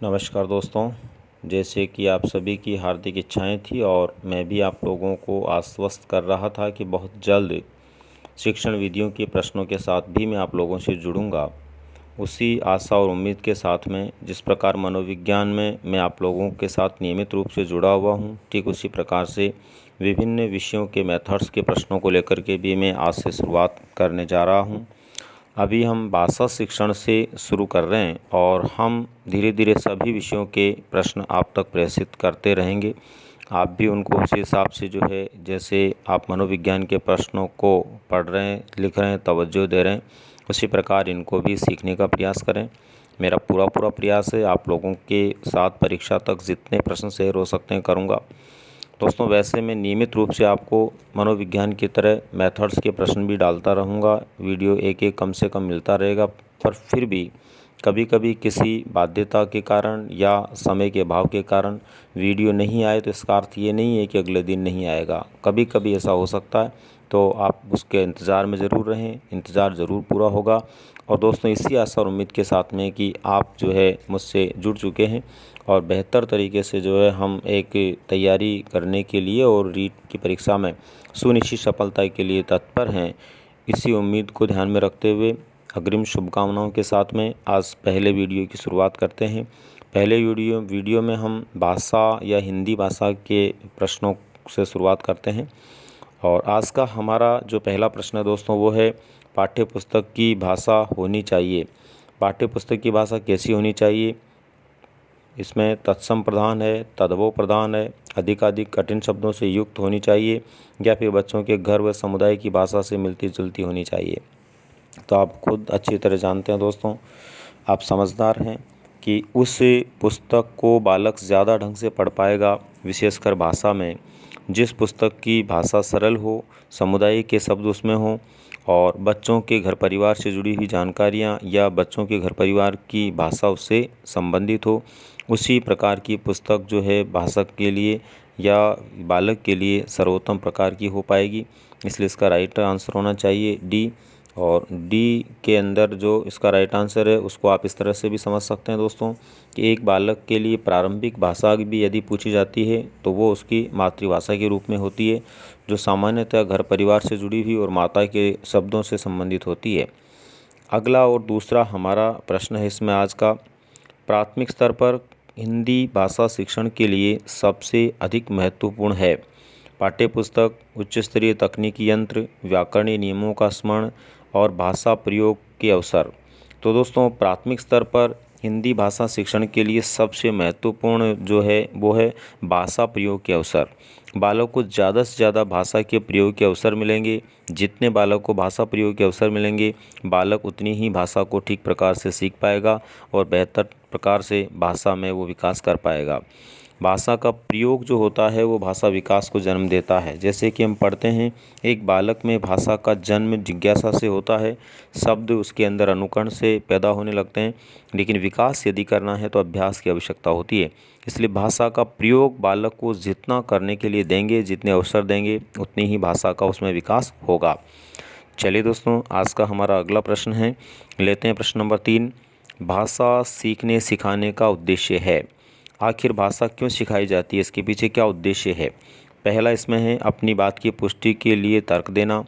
नमस्कार दोस्तों। जैसे कि आप सभी की हार्दिक इच्छाएं थी और मैं भी आप लोगों को आश्वस्त कर रहा था कि बहुत जल्द शिक्षण विधियों के प्रश्नों के साथ भी मैं आप लोगों से जुड़ूंगा। उसी आशा और उम्मीद के साथ में जिस प्रकार मनोविज्ञान में मैं आप लोगों के साथ नियमित रूप से जुड़ा हुआ हूं, ठीक उसी प्रकार से विभिन्न विषयों के मेथड्स के प्रश्नों को लेकर के भी मैं आज से शुरुआत करने जा रहा हूं। अभी हम भाषा शिक्षण से शुरू कर रहे हैं और हम धीरे धीरे सभी विषयों के प्रश्न आप तक प्रेषित करते रहेंगे। आप भी उनको उसी हिसाब से जो है, जैसे आप मनोविज्ञान के प्रश्नों को पढ़ रहे हैं, लिख रहे हैं, तवज्जो दे रहे हैं, उसी प्रकार इनको भी सीखने का प्रयास करें। मेरा पूरा प्रयास है आप लोगों के साथ परीक्षा तक जितने प्रश्न शेयर हो सकते हैं करूँगा। दोस्तों, वैसे मैं नियमित रूप से आपको मनोविज्ञान की तरह मेथड्स के प्रश्न भी डालता रहूँगा। वीडियो एक कम से कम मिलता रहेगा, पर फिर भी कभी कभी किसी बाध्यता के कारण या समय के अभाव के कारण वीडियो नहीं आए तो इसका अर्थ ये नहीं है कि अगले दिन नहीं आएगा। कभी कभी ऐसा हो सकता है, तो आप उसके इंतज़ार में ज़रूर रहें, इंतज़ार ज़रूर पूरा होगा। और दोस्तों, इसी आशा और उम्मीद के साथ में कि आप जो है मुझसे जुड़ चुके हैं और बेहतर तरीके से जो है हम एक तैयारी करने के लिए और रीट की परीक्षा में सुनिश्चित सफलता के लिए तत्पर हैं, इसी उम्मीद को ध्यान में रखते हुए अग्रिम शुभकामनाओं के साथ में आज पहले वीडियो की शुरुआत करते हैं। पहले वीडियो में हम भाषा या हिंदी भाषा के प्रश्नों से शुरुआत करते हैं। और आज का हमारा जो पहला प्रश्न है दोस्तों, वो है पाठ्य पुस्तक की भाषा होनी चाहिए। पाठ्य पुस्तक की भाषा कैसी होनी चाहिए? इसमें तत्सम प्रधान है, तद्भव प्रधान है, अधिकाधिक कठिन शब्दों से युक्त होनी चाहिए, या फिर बच्चों के घर व समुदाय की भाषा से मिलती जुलती होनी चाहिए। तो आप खुद अच्छी तरह जानते हैं दोस्तों, आप समझदार हैं कि उस पुस्तक को बालक ज़्यादा ढंग से पढ़ पाएगा, विशेषकर भाषा में जिस पुस्तक की भाषा सरल हो, समुदाय के शब्द उसमें हों और बच्चों के घर परिवार से जुड़ी हुई जानकारियाँ या बच्चों के घर परिवार की भाषा उससे संबंधित हो। उसी प्रकार की पुस्तक जो है भाषा के लिए या बालक के लिए सर्वोत्तम प्रकार की हो पाएगी। इसलिए इसका राइट आंसर होना चाहिए डी। और डी के अंदर जो इसका राइट आंसर है उसको आप इस तरह से भी समझ सकते हैं दोस्तों कि एक बालक के लिए प्रारंभिक भाषा भी यदि पूछी जाती है तो वो उसकी मातृभाषा के रूप में होती है, जो सामान्यतः घर परिवार से जुड़ी हुई और माता के शब्दों से संबंधित होती है। अगला और दूसरा हमारा प्रश्न है इसमें आज का, प्राथमिक स्तर पर हिंदी भाषा शिक्षण के लिए सबसे अधिक महत्वपूर्ण है पाठ्यपुस्तक, उच्च स्तरीय तकनीकी यंत्र, व्याकरणीय नियमों का स्मरण और भाषा प्रयोग के अवसर। तो दोस्तों, प्राथमिक स्तर पर हिंदी भाषा शिक्षण के लिए सबसे महत्वपूर्ण जो है वो है भाषा प्रयोग के अवसर। बालक को ज़्यादा से ज़्यादा भाषा के प्रयोग के अवसर मिलेंगे। जितने बालक को भाषा प्रयोग के अवसर मिलेंगे, बालक उतनी ही भाषा को ठीक प्रकार से सीख पाएगा और बेहतर प्रकार से भाषा में वो विकास कर पाएगा। भाषा का प्रयोग जो होता है वो भाषा विकास को जन्म देता है। जैसे कि हम पढ़ते हैं, एक बालक में भाषा का जन्म जिज्ञासा से होता है, शब्द उसके अंदर अनुकरण से पैदा होने लगते हैं, लेकिन विकास यदि करना है तो अभ्यास की आवश्यकता होती है। इसलिए भाषा का प्रयोग बालक को जितना करने के लिए देंगे, जितने अवसर देंगे, उतनी ही भाषा का उसमें विकास होगा। चलिए दोस्तों, आज का हमारा अगला प्रश्न है, लेते हैं प्रश्न नंबर 3। भाषा सीखने सिखाने का उद्देश्य है। आखिर भाषा क्यों सिखाई जाती है, इसके पीछे क्या उद्देश्य है? पहला इसमें है अपनी बात की पुष्टि के लिए तर्क देना।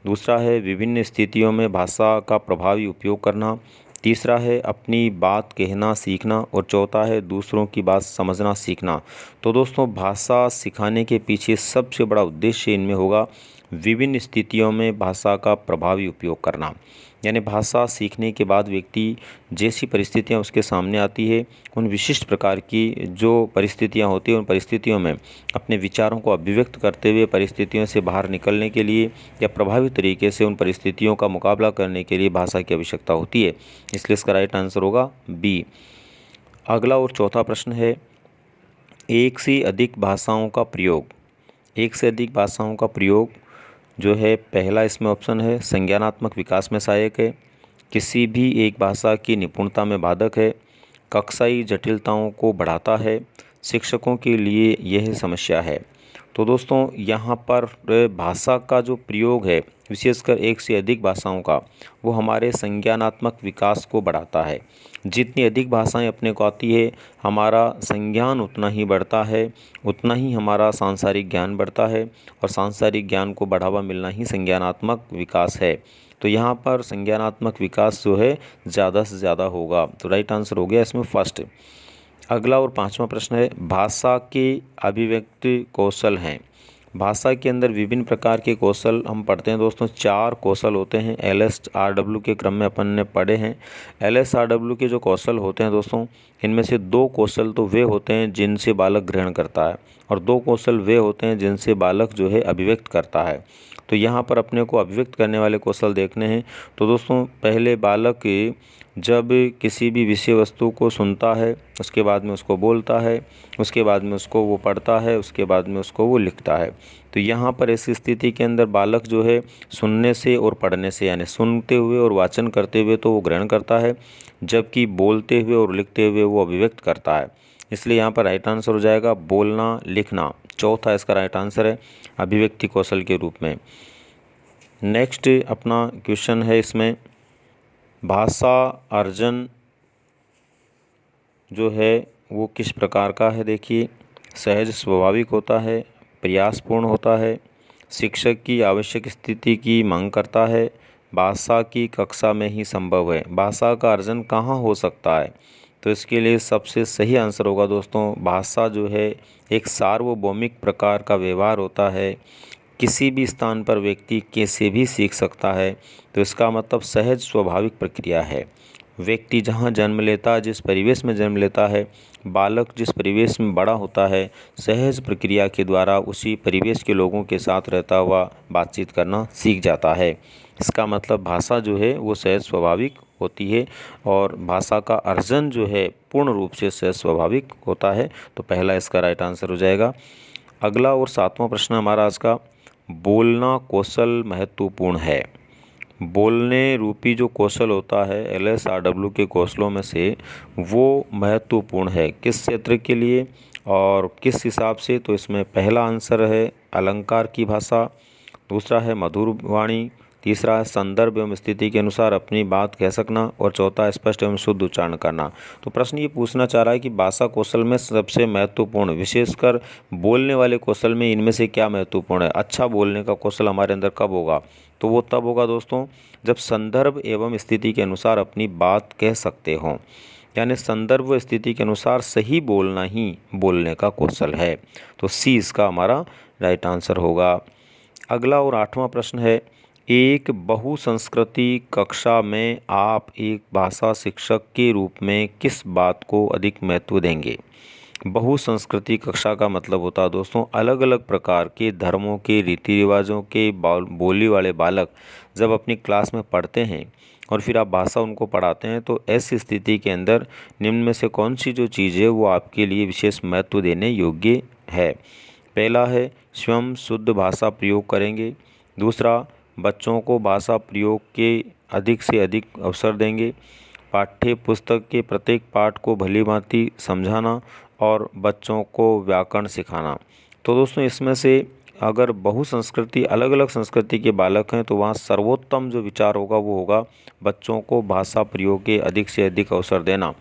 दूसरा है विभिन्न स्थितियों में भाषा का प्रभावी उपयोग करना। तीसरा है अपनी बात कहना सीखना। और चौथा है दूसरों की बात समझना सीखना। तो दोस्तों, भाषा सिखाने के पीछे सबसे बड़ा उद्देश्य इनमें होगा विभिन्न स्थितियों में भाषा का प्रभावी उपयोग करना। यानी भाषा सीखने के बाद व्यक्ति जैसी परिस्थितियां उसके सामने आती है, उन विशिष्ट प्रकार की जो परिस्थितियां होती हैं, उन परिस्थितियों में अपने विचारों को अभिव्यक्त करते हुए परिस्थितियों से बाहर निकलने के लिए या प्रभावी तरीके से उन परिस्थितियों का मुकाबला करने के लिए भाषा की आवश्यकता होती है। इसलिए इसका राइट आंसर होगा बी। अगला और चौथा प्रश्न है, एक से अधिक भाषाओं का प्रयोग। एक से अधिक भाषाओं का प्रयोग जो है, पहला इसमें ऑप्शन है संज्ञानात्मक विकास में सहायक है, किसी भी एक भाषा की निपुणता में बाधक है, कक्षाई जटिलताओं को बढ़ाता है, शिक्षकों के लिए यह समस्या है। तो दोस्तों यहाँ पर भाषा का जो प्रयोग है विशेषकर एक से अधिक भाषाओं का, वो हमारे संज्ञानात्मक विकास को बढ़ाता है। जितनी अधिक भाषाएं अपने को आती है, हमारा संज्ञान उतना ही बढ़ता है, उतना ही हमारा सांसारिक ज्ञान बढ़ता है, और सांसारिक ज्ञान को बढ़ावा मिलना ही संज्ञानात्मक विकास है। तो यहाँ पर संज्ञानात्मक विकास जो है ज़्यादा से ज़्यादा होगा। तो राइट आंसर हो गया इसमें फर्स्ट। अगला और 5वां प्रश्न है, भाषा के अभिव्यक्ति कौशल हैं। भाषा के अंदर विभिन्न प्रकार के कौशल हम पढ़ते हैं दोस्तों। 4 कौशल होते हैं, LSRW के क्रम में अपन ने पढ़े हैं। LSRW के जो कौशल होते हैं दोस्तों, इनमें से 2 कौशल तो वे होते हैं जिनसे बालक ग्रहण करता है, और 2 कौशल वे होते हैं जिनसे बालक जो है अभिव्यक्त करता है। तो यहाँ पर अपने को अभिव्यक्त करने वाले कौशल देखने हैं। तो दोस्तों पहले बालक जब किसी भी विषय वस्तु को सुनता है, उसके बाद में उसको बोलता है, उसके बाद में उसको वो पढ़ता है, उसके बाद में उसको वो लिखता है। तो यहाँ पर ऐसी स्थिति के अंदर बालक जो है सुनने से और पढ़ने से, यानी सुनते हुए और वाचन करते हुए तो वो ग्रहण करता है, जबकि बोलते हुए और लिखते हुए वो अभिव्यक्त करता है। इसलिए यहाँ पर राइट आंसर हो जाएगा बोलना लिखना। चौथा इसका राइट आंसर है अभिव्यक्ति कौशल के रूप में। नेक्स्ट अपना क्वेश्चन है, इसमें भाषा अर्जन जो है वो किस प्रकार का है। देखिए, सहज स्वाभाविक होता है, प्रयासपूर्ण होता है, शिक्षक की आवश्यक स्थिति की मांग करता है, भाषा की कक्षा में ही संभव है। भाषा का अर्जन कहाँ हो सकता है, तो इसके लिए सबसे सही आंसर होगा दोस्तों, भाषा जो है एक सार्वभौमिक प्रकार का व्यवहार होता है। किसी भी स्थान पर व्यक्ति कैसे भी सीख सकता है, तो इसका मतलब सहज स्वाभाविक प्रक्रिया है। व्यक्ति जहाँ जन्म लेता है, जिस परिवेश में जन्म लेता है, बालक जिस परिवेश में बड़ा होता है, सहज प्रक्रिया के द्वारा उसी परिवेश के लोगों के साथ रहता हुआ बातचीत करना सीख जाता है। इसका मतलब भाषा जो है वो सहज स्वाभाविक होती है, और भाषा का अर्जन जो है पूर्ण रूप से सहज स्वाभाविक होता है। तो पहला इसका राइट आंसर हो जाएगा। अगला और 7वां प्रश्न हमारा आज का, बोलना कौशल महत्वपूर्ण है। बोलने रूपी जो कौशल होता है LSRW के कौशलों में से वो महत्वपूर्ण है, किस क्षेत्र के लिए और किस हिसाब से। तो इसमें पहला आंसर है अलंकार की भाषा, दूसरा है मधुर वाणी, तीसरा है संदर्भ एवं स्थिति के अनुसार अपनी बात कह सकना, और चौथा स्पष्ट एवं शुद्ध उच्चारण करना। तो प्रश्न ये पूछना चाह रहा है कि भाषा कौशल में सबसे महत्वपूर्ण, विशेषकर बोलने वाले कौशल में इनमें से क्या महत्वपूर्ण है। अच्छा बोलने का कौशल हमारे अंदर कब होगा, तो वो तब होगा दोस्तों जब संदर्भ एवं स्थिति के अनुसार अपनी बात कह सकते हों, यानी संदर्भ व स्थिति के अनुसार सही बोलना ही बोलने का कौशल है। तो सी इसका हमारा राइट आंसर होगा। अगला और 8वां प्रश्न है, एक बहुसंस्कृति कक्षा में आप एक भाषा शिक्षक के रूप में किस बात को अधिक महत्व देंगे। बहुसंस्कृति कक्षा का मतलब होता है दोस्तों अलग अलग प्रकार के धर्मों के, रीति रिवाजों के बोली वाले बालक जब अपनी क्लास में पढ़ते हैं और फिर आप भाषा उनको पढ़ाते हैं, तो ऐसी स्थिति के अंदर निम्न में से कौन सी जो चीज़ है वो आपके लिए विशेष महत्व देने योग्य है। पहला है स्वयं शुद्ध भाषा प्रयोग करेंगे, दूसरा बच्चों को भाषा प्रयोग के अधिक से अधिक अवसर देंगे, पाठ्य पुस्तक के प्रत्येक पाठ को भली भांति समझाना, और बच्चों को व्याकरण सिखाना। तो दोस्तों इसमें से अगर बहुसंस्कृति, अलग अलग संस्कृति के बालक हैं, तो वहाँ सर्वोत्तम जो विचार होगा वो होगा बच्चों को भाषा प्रयोग के अधिक से अधिक अवसर देना।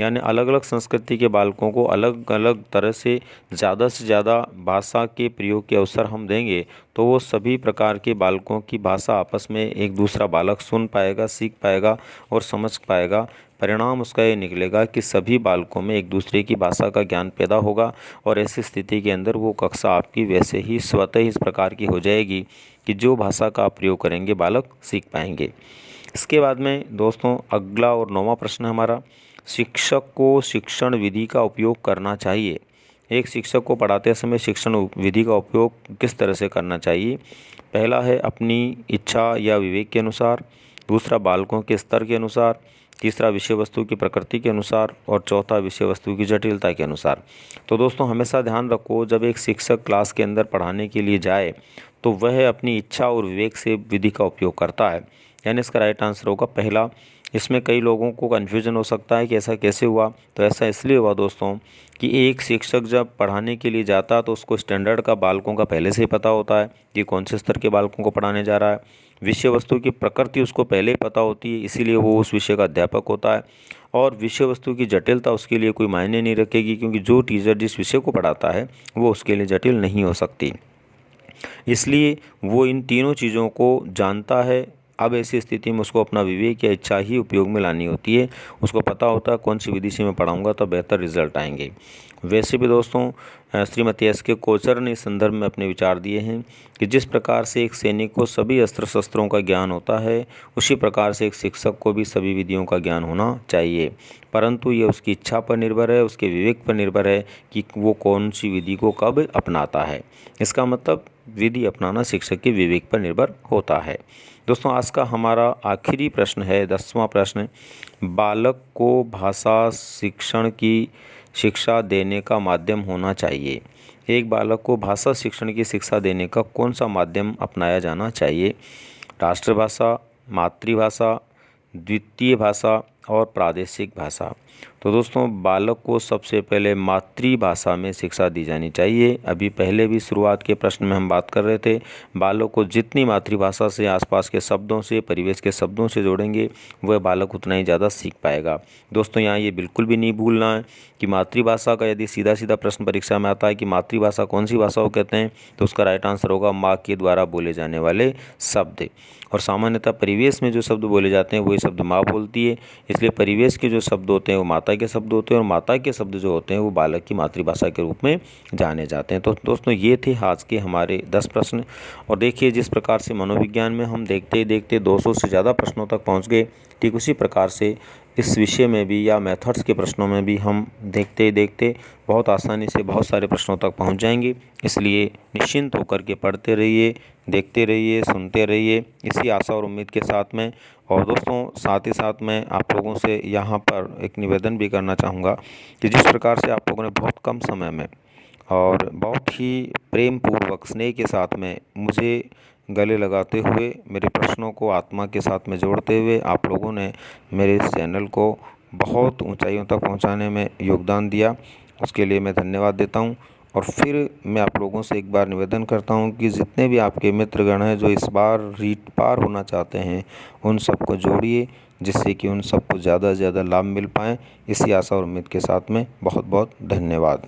यानी अलग अलग संस्कृति के बालकों को अलग अलग तरह से ज़्यादा भाषा के प्रयोग के अवसर हम देंगे, तो वो सभी प्रकार के बालकों की भाषा आपस में एक दूसरा बालक सुन पाएगा, सीख पाएगा और समझ पाएगा। परिणाम उसका ये निकलेगा कि सभी बालकों में एक दूसरे की भाषा का ज्ञान पैदा होगा, और ऐसी स्थिति के अंदर वो कक्षा आपकी वैसे ही स्वतः ही इस प्रकार की हो जाएगी कि जो भाषा का आप प्रयोग करेंगे बालक सीख पाएंगे। इसके बाद में दोस्तों अगला और 9वां प्रश्न है हमारा, शिक्षक को शिक्षण विधि का उपयोग करना चाहिए। एक शिक्षक को पढ़ाते समय शिक्षण विधि का उपयोग किस तरह से करना चाहिए। पहला है अपनी इच्छा या विवेक के अनुसार, दूसरा बालकों के स्तर के अनुसार, तीसरा विषय वस्तु की प्रकृति के अनुसार, और चौथा विषय वस्तु की जटिलता के अनुसार। तो दोस्तों हमेशा ध्यान रखो, जब एक शिक्षक क्लास के अंदर पढ़ाने के लिए जाए तो वह अपनी इच्छा और विवेक से विधि का उपयोग करता है। यानी इसका राइट आंसर होगा पहला, इसमें कई लोगों को कन्फ्यूज़न हो सकता है कि ऐसा कैसे हुआ। तो ऐसा इसलिए हुआ दोस्तों कि एक शिक्षक जब पढ़ाने के लिए जाता है तो उसको स्टैंडर्ड का बालकों का पहले से ही पता होता है कि कौन से स्तर के बालकों को पढ़ाने जा रहा है। विषय वस्तु की प्रकृति उसको पहले ही पता होती है, इसीलिए वो उस विषय का अध्यापक होता है। और विषय वस्तु की जटिलता उसके लिए कोई मायने नहीं रखेगी, क्योंकि जो टीचर जिस विषय को पढ़ाता है वो उसके लिए जटिल नहीं हो सकती। इसलिए वो इन तीनों चीज़ों को जानता है। अब ऐसी स्थिति में उसको अपना विवेक या इच्छा ही उपयोग में लानी होती है। उसको पता होता है कौन सी विधि से मैं पढ़ाऊँगा तो बेहतर रिजल्ट आएंगे। वैसे भी दोस्तों श्रीमती एस के कोचर ने इस संदर्भ में अपने विचार दिए हैं कि जिस प्रकार से एक सैनिक को सभी अस्त्र शस्त्रों का ज्ञान होता है, उसी प्रकार से एक शिक्षक को भी सभी विधियों का ज्ञान होना चाहिए, परंतु ये उसकी इच्छा पर निर्भर है, उसके विवेक पर निर्भर है कि वो कौन सी विधि को कब अपनाता है। इसका मतलब विधि अपनाना शिक्षक के विवेक पर निर्भर होता है। दोस्तों आज का हमारा आखिरी प्रश्न है 10वां प्रश्न, बालक को भाषा शिक्षण की शिक्षा देने का माध्यम होना चाहिए। एक बालक को भाषा शिक्षण की शिक्षा देने का कौन सा माध्यम अपनाया जाना चाहिए? राष्ट्रभाषा, मातृभाषा, द्वितीय भाषा और प्रादेशिक भाषा। तो दोस्तों बालक को सबसे पहले मातृभाषा में शिक्षा दी जानी चाहिए। अभी पहले भी शुरुआत के प्रश्न में हम बात कर रहे थे, बालक को जितनी मातृभाषा से आसपास के शब्दों से, परिवेश के शब्दों से जोड़ेंगे वह बालक उतना ही ज़्यादा सीख पाएगा। दोस्तों यहाँ ये बिल्कुल भी नहीं भूलना है कि मातृभाषा का यदि सीधा सीधा प्रश्न परीक्षा में आता है कि मातृभाषा कौन सी भाषा को कहते हैं, तो उसका राइट आंसर होगा माँ के द्वारा बोले जाने वाले शब्द। और सामान्यतः परिवेश में जो शब्द बोले जाते हैं वही शब्द माँ बोलती है, इसलिए परिवेश के जो शब्द होते हैं वो माता के शब्द होते हैं और माता के शब्द जो होते हैं वो बालक की मातृभाषा के रूप में जाने जाते हैं। तो दोस्तों ये थे आज के हमारे 10 प्रश्न। और देखिए जिस प्रकार से मनोविज्ञान में हम देखते ही देखते 200 से ज़्यादा प्रश्नों तक पहुँच गए, ठीक उसी प्रकार से इस विषय में भी या मेथड्स के प्रश्नों में भी हम देखते ही देखते बहुत आसानी से बहुत सारे प्रश्नों तक पहुंच जाएंगे। इसलिए निश्चिंत होकर के पढ़ते रहिए, देखते रहिए, सुनते रहिए, इसी आशा और उम्मीद के साथ में। और दोस्तों साथ ही साथ मैं आप लोगों से यहाँ पर एक निवेदन भी करना चाहूँगा कि जिस प्रकार से आप लोगों ने बहुत कम समय में और बहुत ही प्रेम पूर्वक स्नेह के साथ में मुझे गले लगाते हुए मेरे प्रश्नों को आत्मा के साथ में जोड़ते हुए आप लोगों ने मेरे इस चैनल को बहुत ऊंचाइयों तक पहुंचाने में योगदान दिया, उसके लिए मैं धन्यवाद देता हूं। और फिर मैं आप लोगों से एक बार निवेदन करता हूं कि जितने भी आपके मित्रगण हैं जो इस बार रीट पार होना चाहते हैं उन सबको जोड़िए, जिससे कि उन सबको ज़्यादा से ज़्यादा लाभ मिल पाए। इसी आशा और उम्मीद के साथ में बहुत बहुत धन्यवाद।